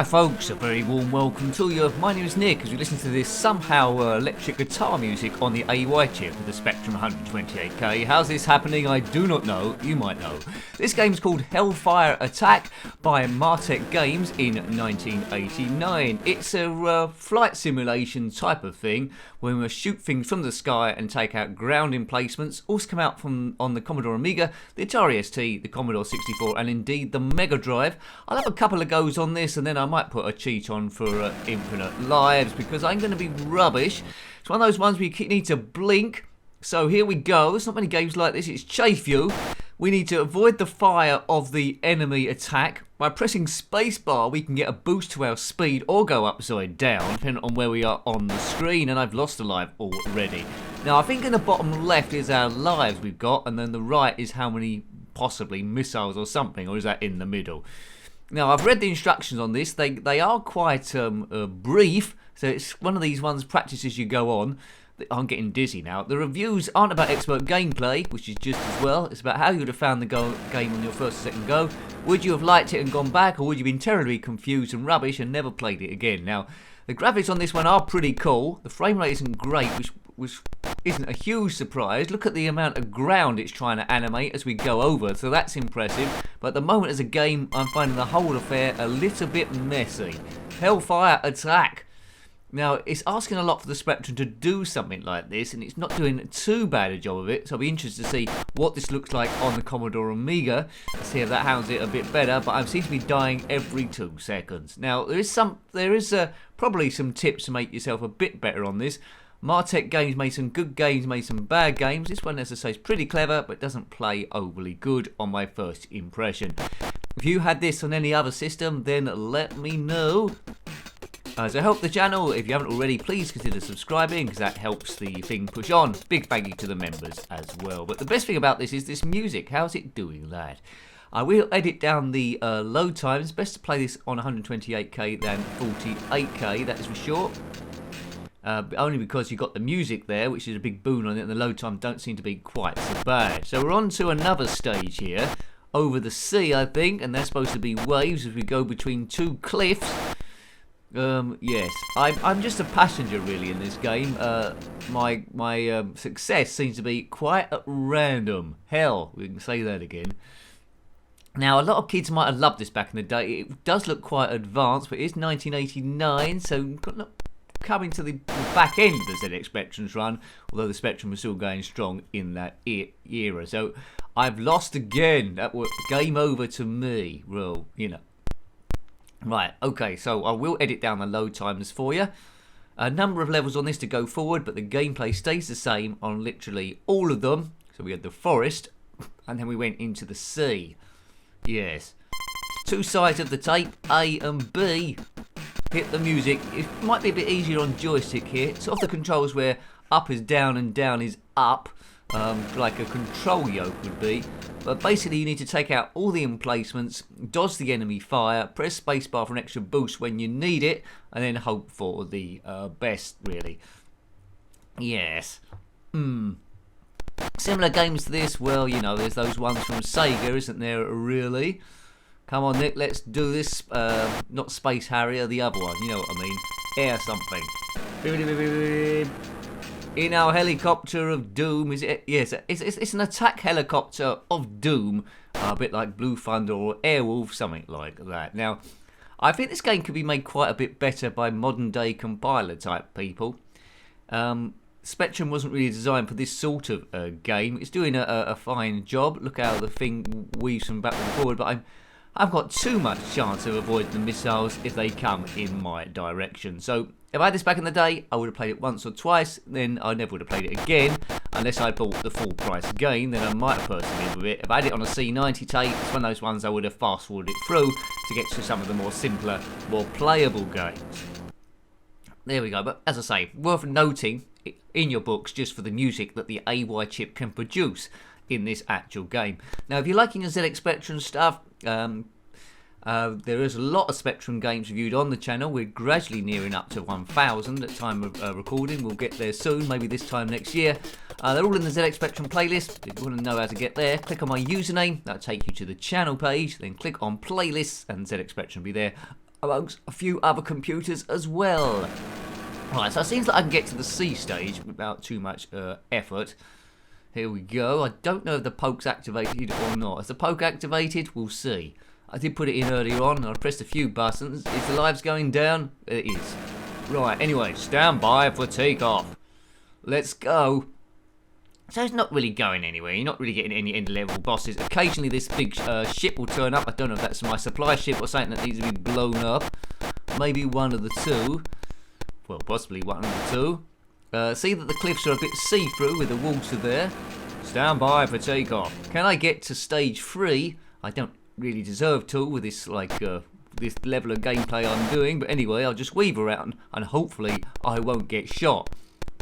Hi folks, a very warm welcome to you. My name is Nick as we listen to this somehow electric guitar music on the AY chip of the Spectrum 128K. How's this happening? I do not know. You might know. This game's called Hellfire Attack by Martech Games in 1989. It's a flight simulation type of thing where we shoot things from the sky and take out ground emplacements. Also come out from on the Commodore Amiga, the Atari ST, the Commodore 64 and indeed the Mega Drive. I'll have a couple of goes on this and then I might put a cheat on for infinite lives because I'm going to be rubbish. It's one of those ones where you need to blink. So here we go. There's not many games like this. It's Chafe You. We need to avoid the fire of the enemy attack. By pressing spacebar, we can get a boost to our speed or go upside down, depending on where we are on the screen. And I've lost a life already. Now, I think in the bottom left is our lives we've got, and then the right is how many possibly missiles or something, or is that in the middle? Now, I've read the instructions on this. They are quite brief, so it's one of these ones, practice as you go on. I'm getting dizzy now. The reviews aren't about expert gameplay, which is just as well. It's about how you would have found the game on your first or second go. Would you have liked it and gone back, or would you have been terribly confused and rubbish and never played it again? Now, the graphics on this one are pretty cool. The frame rate isn't great, which isn't a huge surprise. Look at the amount of ground it's trying to animate as we go over, so that's impressive. But at the moment as a game, I'm finding the whole affair a little bit messy. Hellfire Attack. Now, it's asking a lot for the Spectrum to do something like this, and it's not doing too bad a job of it, so I'll be interested to see what this looks like on the Commodore Amiga, to see if that handles it a bit better, but I seem to be dying every 2 seconds. Now, there is probably some tips to make yourself a bit better on this. Martech Games made some good games, made some bad games. This one, as I say, is pretty clever, but doesn't play overly good on my first impression. If you had this on any other system, then let me know. So help the channel, if you haven't already, please consider subscribing because that helps the thing push on. Big thank you to the members as well. But the best thing about this is this music. How's it doing that? I will edit down the load times. Best to play this on 128K than 48K, that is for sure. Only because you've got the music there, which is a big boon on it, and the load time don't seem to be quite so bad. So we're on to another stage here, over the sea I think, and they're supposed to be waves as we go between 2 cliffs. Yes, I'm just a passenger really in this game. My success seems to be quite at random. Hell, we can say that again. Now, a lot of kids might have loved this back in the day. It does look quite advanced, but it's 1989, so coming to the back end of the ZXspectrum's run, although the Spectrum was still going strong in that era. So I've lost again. That was game over to me. Well, you know. Right, okay, so I will edit down the load times for you. A number of levels on this to go forward, but the gameplay stays the same on literally all of them. So we had the forest, and then we went into the sea. Yes. 2 sides of the tape, A and B. Hit the music. It might be a bit easier on joystick here. It's off the controls where up is down and down is up. Like a control yoke would be, but basically you need to take out all the emplacements, dodge the enemy fire, press spacebar for an extra boost when you need it, and then hope for the best, really. Yes. Similar games to this, well, you know, there's those ones from Sega, isn't there, really? Come on, Nick, let's do this. Not Space Harrier, the other one, you know what I mean. Air something. In our helicopter of doom, is it? Yes, it's an attack helicopter of doom, a bit like Blue Thunder or Airwolf, something like that. Now, I think this game could be made quite a bit better by modern day compiler type people. Spectrum wasn't really designed for this sort of game. It's doing a fine job. Look how the thing weaves from back and forward, but I've got too much chance of avoiding the missiles if they come in my direction. So if I had this back in the day, I would have played it once or twice, then I never would have played it again, unless I bought the full price game, then I might have persevered with it. If I had it on a C90 tape, it's one of those ones I would have fast forwarded it through to get to some of the more simpler, more playable games. There we go, but as I say, worth noting in your books just for the music that the AY chip can produce in this actual game. Now, if you're liking the ZXspectrum stuff, there is a lot of Spectrum games reviewed on the channel. We're gradually nearing up to 1,000 at time of recording. We'll get there soon, maybe this time next year. They're all in the ZXspectrum playlist. If you want to know how to get there, click on my username. That'll take you to the channel page. Then click on playlists and ZXspectrum will be there. amongst a few other computers as well. Right, so it seems like I can get to the C stage without too much effort. Here we go. I don't know if the poke's activated or not. Is the poke activated? We'll see. I did put it in earlier on. I pressed a few buttons. Is the lives going down? It is. Right, anyway, stand by for takeoff. Let's go. So it's not really going anywhere. You're not really getting any end-level bosses. Occasionally this big ship will turn up. I don't know if that's my supply ship or something that needs to be blown up. Maybe one of the two. Well, possibly one of the two. See that the cliffs are a bit see-through with the water there. Stand by for takeoff. Can I get to stage 3? I don't really deserve to with this this level of gameplay I'm doing, but anyway, I'll just weave around and hopefully I won't get shot.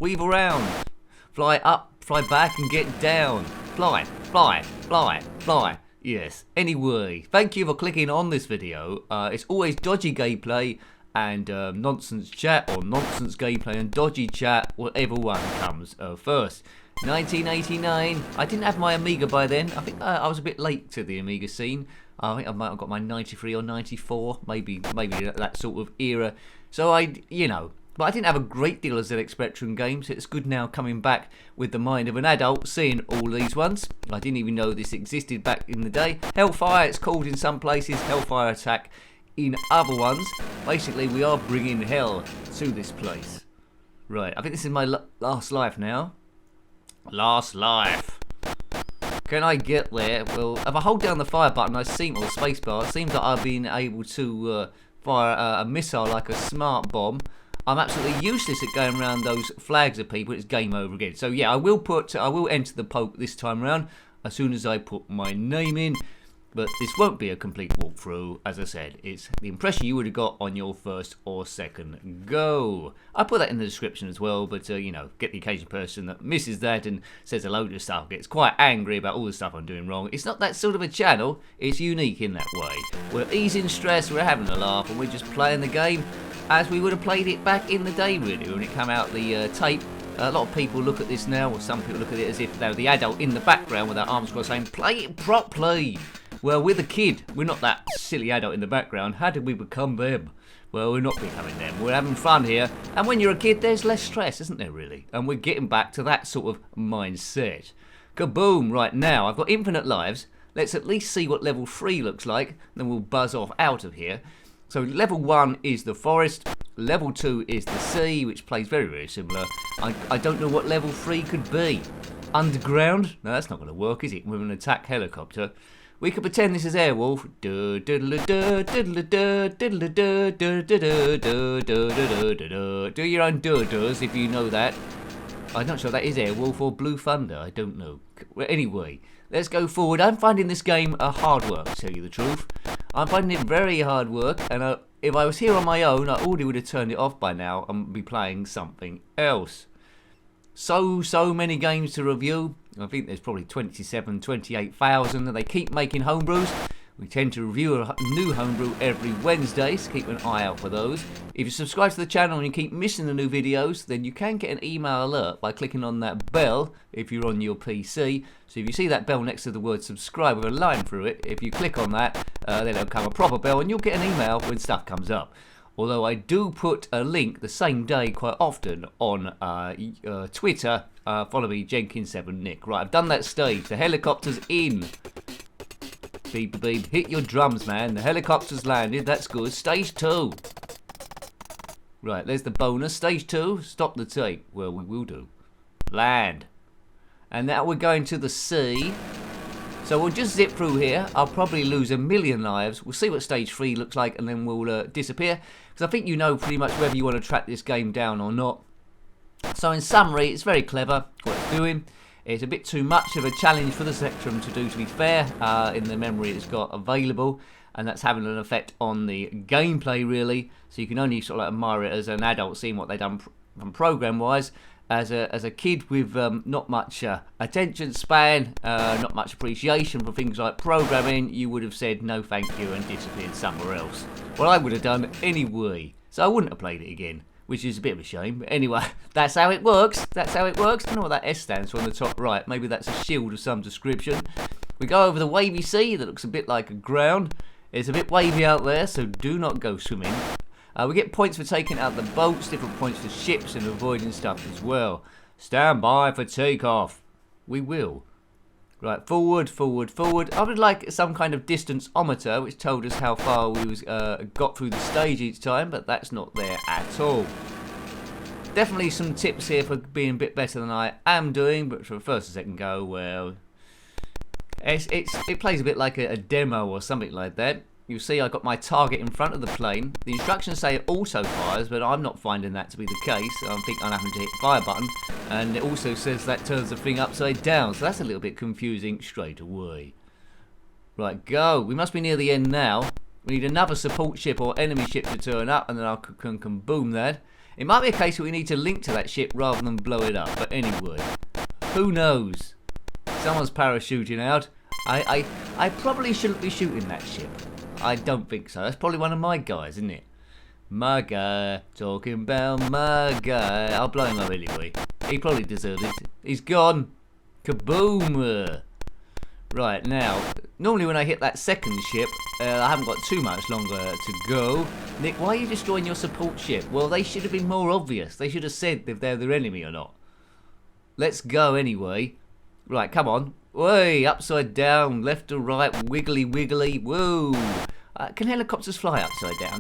Weave around. Fly up, fly back and get down. Fly, fly, fly, fly. Yes. Anyway, thank you for clicking on this video. It's always dodgy gameplay and nonsense chat, or nonsense gameplay and dodgy chat, whatever one comes first. 1989, I didn't have my Amiga by then. I think I was a bit late to the Amiga scene. I think I might have got my 93 or 94, maybe that sort of era. So but I didn't have a great deal of ZXspectrum games. It's good now coming back with the mind of an adult, seeing all these ones. I didn't even know this existed back in the day. Hellfire, it's called in some places, Hellfire Attack in other ones. Basically, we are bringing hell to this place. Right, I think this is my last life now. Last life. Can I get there? Well, if I hold down the fire button, or space bar, it seems like I've been able to fire a missile like a smart bomb. I'm absolutely useless at going around those flags of people. It's game over again. So yeah, I will enter the poke this time around as soon as I put my name in. But this won't be a complete walkthrough. As I said, it's the impression you would have got on your first or second go. I'll put that in the description as well, but get the occasional person that misses that and says a load of stuff, gets quite angry about all the stuff I'm doing wrong. It's not that sort of a channel. It's unique in that way. We're easing stress, we're having a laugh, and we're just playing the game as we would have played it back in the day, really, when it came out the tape. A lot of people look at this now, or some people look at it as if they're the adult in the background with their arms crossed saying, play it properly. Well, we're the kid. We're not that silly adult in the background. How did we become them? Well, we're not becoming them. We're having fun here. And when you're a kid, there's less stress, isn't there, really? And we're getting back to that sort of mindset. Kaboom! Right now, I've got infinite lives. Let's at least see what level 3 looks like. Then we'll buzz off out of here. So level 1 is the forest. Level 2 is the sea, which plays very, very similar. I don't know what level 3 could be. Underground? No, that's not going to work, is it? With an attack helicopter. We could pretend this is Airwolf. Do your own do-dos if you know that. I'm not sure that is Airwolf or Blue Thunder. I don't know. Anyway, let's go forward. I'm finding this game hard work, to tell you the truth. I'm finding it very hard work, and if I was here on my own, I already would have turned it off by now and be playing something else. So many games to review. I think there's probably 28,000, and they keep making homebrews. We tend to review a new homebrew every Wednesday, so keep an eye out for those. If you subscribe to the channel and you keep missing the new videos, then you can get an email alert by clicking on that bell if you're on your PC. So if you see that bell next to the word subscribe with a line through it, if you click on that, then it'll come a proper bell and you'll get an email when stuff comes up. Although I do put a link the same day quite often on Twitter. Follow me, Jenkins7Nick. Right, I've done that stage. The helicopter's in. Beep, beep. Hit your drums, man. The helicopter's landed. That's good. Stage 2. Right, there's the bonus. Stage 2. Stop the tape. Well, we will do. Land. And now we're going to the sea. So we'll just zip through here. I'll probably lose 1,000,000 lives. We'll see what stage 3 looks like, and then we'll disappear. Because I think you know pretty much whether you want to track this game down or not. So in summary, it's very clever what it's doing. It's a bit too much of a challenge for the Spectrum to do, to be fair, in the memory it's got available. And that's having an effect on the gameplay, really. So you can only sort of like admire it as an adult, seeing what they've done from program-wise. As a kid with not much attention span, not much appreciation for things like programming, you would have said no thank you and disappeared somewhere else. Well, I would have done anyway, so I wouldn't have played it again, which is a bit of a shame. But anyway, that's how it works. That's how it works. I don't know what that S stands for on the top right. Maybe that's a shield of some description. We go over the wavy sea that looks a bit like a ground. It's a bit wavy out there, so do not go swimming. We get points for taking out the boats, different points for ships, and avoiding stuff as well. Stand by for takeoff. We will. Right, forward, forward, forward. I would like some kind of distance-ometer, which told us how far we got through the stage each time, but that's not there at all. Definitely some tips here for being a bit better than I am doing, but for the first and second go, well, it plays a bit like a demo or something like that. You'll see I got my target in front of the plane. The instructions say it auto fires, but I'm not finding that to be the case. I think I'm having to hit the fire button, and it also says that turns the thing upside down, so that's a little bit confusing straight away. Right, go. We must be near the end now. We need another support ship or enemy ship to turn up, and then I can kaboom that. It might be a case that we need to link to that ship rather than blow it up, but anyway, who knows? Someone's parachuting out. I probably shouldn't be shooting that ship. I don't think so. That's probably one of my guys, isn't it? My guy, talking about my guy. I'll blow him up anyway. He probably deserved it. He's gone. Kaboom! Right, now, normally when I hit that second ship, I haven't got too much longer to go. Nick, why are you destroying your support ship? Well, they should have been more obvious. They should have said if they're their enemy or not. Let's go anyway. Right, come on. Way, upside down, left to right, wiggly wiggly, whoa. Can helicopters fly upside down?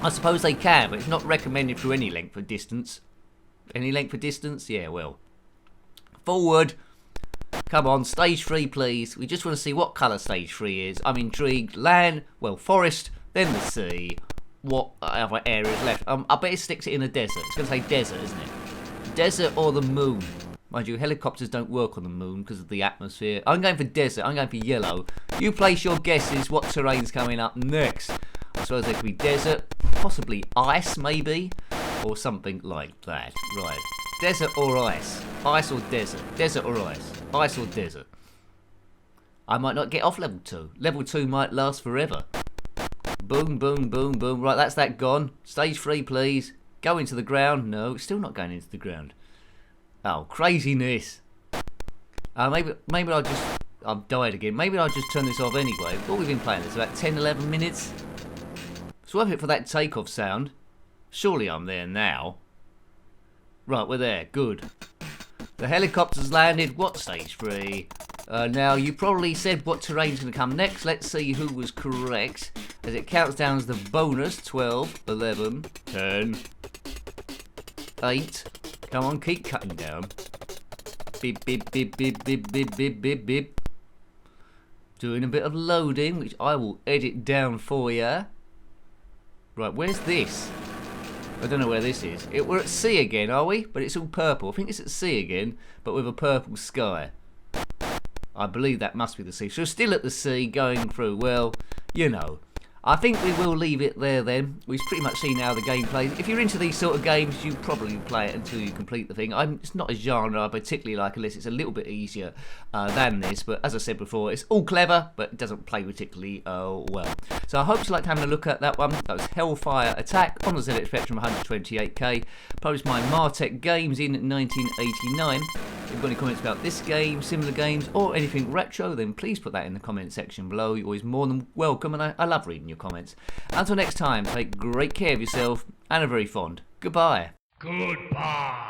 I suppose they can, but it's not recommended for any length of distance. Any length of distance? Yeah, well. Forward. Come on, stage 3 please. We just want to see what colour stage 3 is. I'm intrigued. Land, well, forest, then the sea. What other areas left? I bet it sticks it in a desert. It's going to say desert, isn't it? Desert or the moon. Mind you, helicopters don't work on the moon because of the atmosphere. I'm going for desert. I'm going for yellow. You place your guesses what terrain's coming up next. I suppose there could be desert, possibly ice maybe, or something like that. Right. Desert or ice? Ice or desert? Desert or ice? Ice or desert? I might not get off level 2. Level 2 might last forever. Boom, boom, boom, boom. Right, that's that gone. Stage 3, please. Go into the ground. No, it's still not going into the ground. Oh, craziness. Maybe I'll just... I've died again. Maybe I'll just turn this off anyway. What we've been playing this about 10, 11 minutes. It's worth it for that takeoff sound. Surely I'm there now. Right, we're there. Good. The helicopter's landed. What stage 3? Now, you probably said what terrain's going to come next. Let's see who was correct. As it counts down as the bonus. 12, 11, 10, 8... Come on, keep cutting down. Beep, beep, beep, beep, beep, beep, beep, beep, beep. Doing a bit of loading, which I will edit down for ya. Right, where's this? I don't know where this is. We're at sea again, are we? But it's all purple. I think it's at sea again, but with a purple sky. I believe that must be the sea. So still at the sea, going through, well, you know. I think we will leave it there then. We've pretty much seen how the gameplay. If you're into these sort of games, you probably play it until you complete the thing. It's not a genre I particularly like unless it's a little bit easier than this. But as I said before, it's all clever, but it doesn't play particularly well. So I hope you liked having a look at that one. That was Hellfire Attack on the ZXspectrum 128K. Published by Martech Games in 1989. If you've got any comments about this game, similar games, or anything retro, then please put that in the comment section below. You're always more than welcome, and I love reading your comments. Until next time, take great care of yourself, and a very fond goodbye. Goodbye.